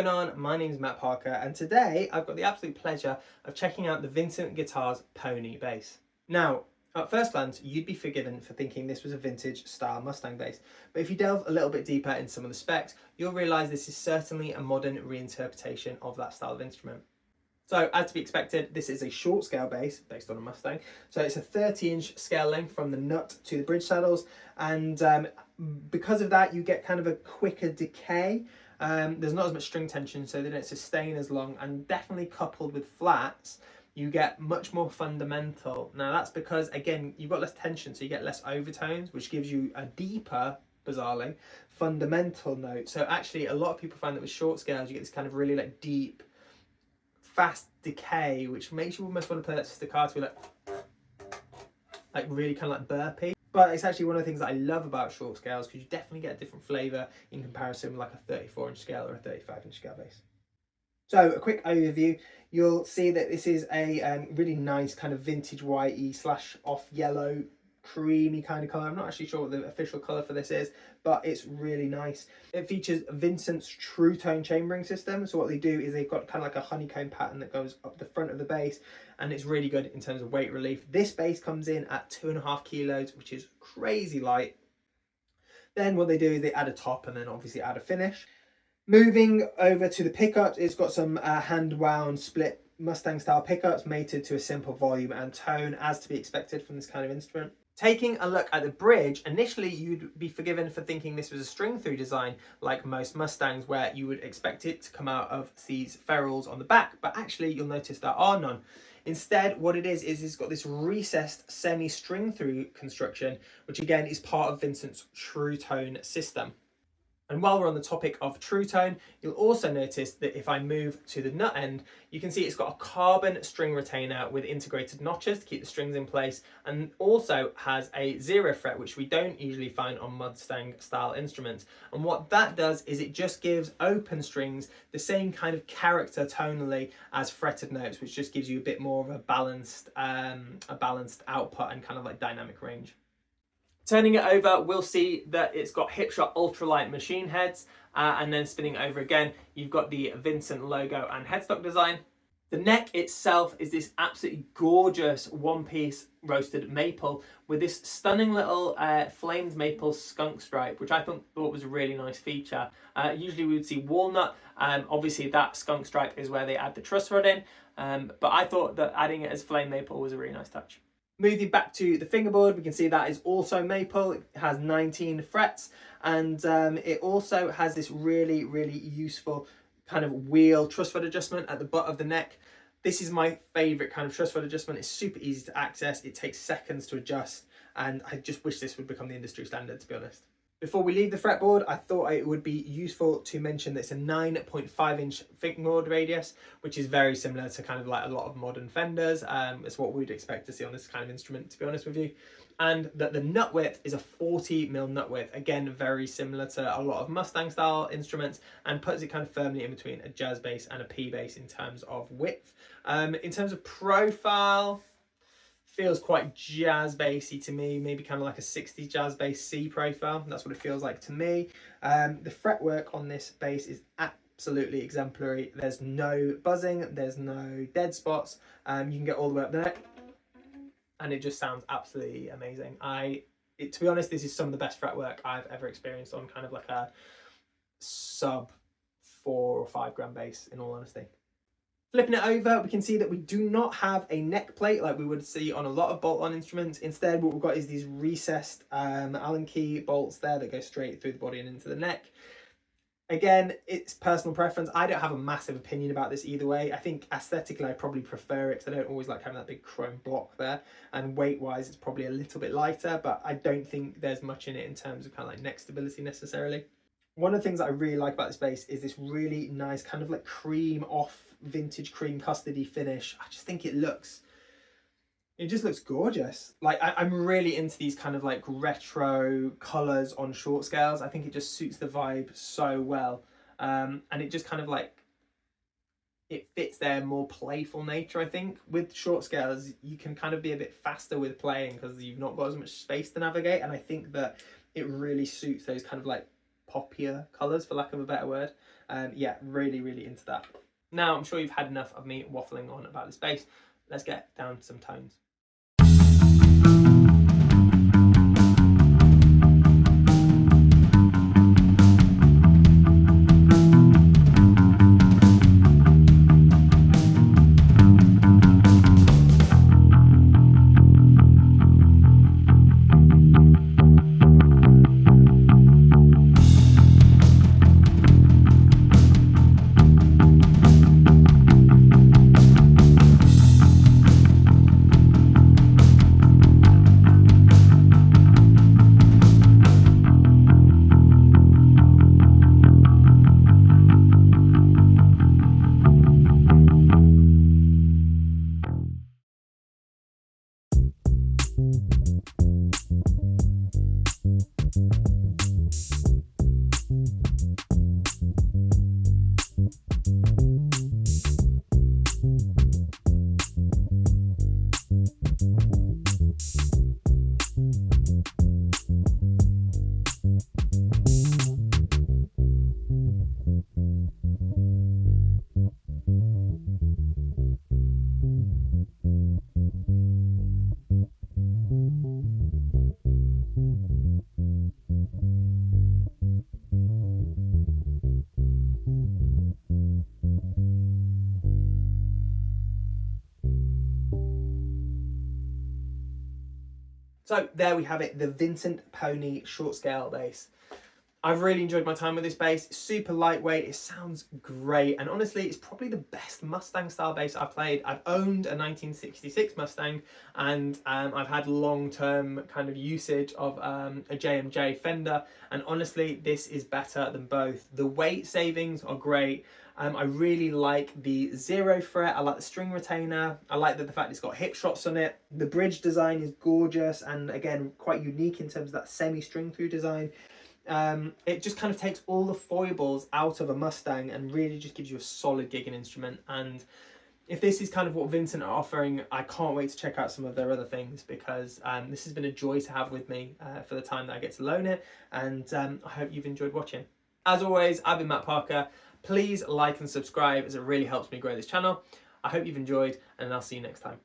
going on? My name's Matt Parker, and today I've got the absolute pleasure of checking out the Vincent Guitars Pony bass. Now, at first glance, you'd be forgiven for thinking this was a vintage style Mustang bass, but if you delve a little bit deeper in some of the specs, you'll realise this is certainly a modern reinterpretation of that style of instrument. So, as to be expected, this is a short scale bass based on a Mustang. So it's a 30-inch scale length from the nut to the bridge saddles, and because of that, you get kind of a quicker decay. There's not as much string tension, so they don't sustain as long, and definitely coupled with flats, you get much more fundamental. Now that's because, again, you've got less tension, so you get less overtones, which gives you a deeper, bizarrely, fundamental note. So actually, a lot of people find that with short scales, you get this kind of really like deep, fast decay, which makes you almost want to play that staccato, like really kind of like burpy. But it's actually one of the things that I love about short scales, because you definitely get a different flavour in comparison with like a 34-inch scale or a 35-inch scale bass. So a quick overview, you'll see that this is a really nice kind of vintage whitey / off yellow creamy kind of colour. I'm not actually sure what the official colour for this is, but it's really nice. It features Vincent's true tone chambering system. So what they do is they've got kind of like a honeycomb pattern that goes up the front of the bass, and it's really good in terms of weight relief. This bass comes in at 2.5 kilos, which is crazy light. Then what they do is they add a top and then obviously add a finish. Moving over to the pickups, it's got some hand wound split Mustang style pickups mated to a simple volume and tone, as to be expected from this kind of instrument. Taking a look at the bridge, initially you'd be forgiven for thinking this was a string through design like most Mustangs, where you would expect it to come out of these ferrules on the back, but actually you'll notice there are none. Instead, what it is it's got this recessed semi string through construction, which again is part of Vincent's true tone system. And while we're on the topic of true tone, you'll also notice that if I move to the nut end, you can see it's got a carbon string retainer with integrated notches to keep the strings in place, and also has a 0 fret, which we don't usually find on Mustang style instruments. And what that does is it just gives open strings the same kind of character tonally as fretted notes, which just gives you a bit more of a balanced output and kind of like dynamic range. Turning it over, we'll see that it's got Hipshot ultralight machine heads, and then spinning over again, you've got the Vincent logo and headstock design. The neck itself is this absolutely gorgeous one-piece roasted maple with this stunning little flamed maple skunk stripe, which I thought was a really nice feature. Usually we would see walnut, obviously that skunk stripe is where they add the truss rod in, but I thought that adding it as flame maple was a really nice touch. Moving back to the fingerboard, we can see that is also maple. It has 19 frets, and it also has this really, really useful kind of wheel truss rod adjustment at the butt of the neck. This is my favourite kind of truss rod adjustment. It's super easy to access. It takes seconds to adjust, and I just wish this would become the industry standard, to be honest. Before we leave the fretboard, I thought it would be useful to mention that it's a 9.5-inch fingerboard radius, which is very similar to kind of like a lot of modern Fenders. It's what we'd expect to see on this kind of instrument, to be honest with you. And that the nut width is a 40mm nut width, again, very similar to a lot of Mustang style instruments, and puts it kind of firmly in between a jazz bass and a P bass in terms of width. In terms of profile, feels quite jazz bassy to me, maybe kind of like a 60s jazz bass C profile. That's what it feels like to me. The fretwork on this bass is absolutely exemplary. There's no buzzing, there's no dead spots. You can get all the way up the neck, and it just sounds absolutely amazing. To be honest, this is some of the best fretwork I've ever experienced on kind of like a sub 4 or 5 gram bass, in all honesty. Flipping it over, we can see that we do not have a neck plate like we would see on a lot of bolt-on instruments. Instead, what we've got is these recessed Allen key bolts there that go straight through the body and into the neck. Again, it's personal preference. I don't have a massive opinion about this either way. I think aesthetically, I probably prefer it, because I don't always like having that big chrome block there. And weight-wise, it's probably a little bit lighter, but I don't think there's much in it in terms of kind of like neck stability necessarily. One of the things that I really like about this bass is this really nice kind of like cream off, vintage cream custardy finish. I just think it just looks gorgeous. Like I'm really into these kind of like retro colors on short scales. I think it just suits the vibe so well, and it just kind of like it fits their more playful nature. I think with short scales you can kind of be a bit faster with playing because you've not got as much space to navigate, and I think that it really suits those kind of like poppier colours, for lack of a better word. Yeah, really, really into that. Now, I'm sure you've had enough of me waffling on about this bass. Let's get down to some tones. So there we have it, the Vincent Pony short scale bass. I've really enjoyed my time with this bass. It's super lightweight, it sounds great, and honestly it's probably the best Mustang style bass I've played. I've owned a 1966 Mustang, and I've had long-term kind of usage of a J&J Fender, and honestly this is better than both. The weight savings are great. I really like the 0 fret, I like the string retainer, I like the fact it's got hip shots on it. The bridge design is gorgeous and again quite unique in terms of that semi-string through design. It just kind of takes all the foibles out of a Mustang and really just gives you a solid gigging instrument. And if this is kind of what Vincent are offering, I can't wait to check out some of their other things, because this has been a joy to have with me for the time that I get to loan it, and I hope you've enjoyed watching. As always, I've been Matt Parker. Please like and subscribe as it really helps me grow this channel. I hope you've enjoyed, and I'll see you next time.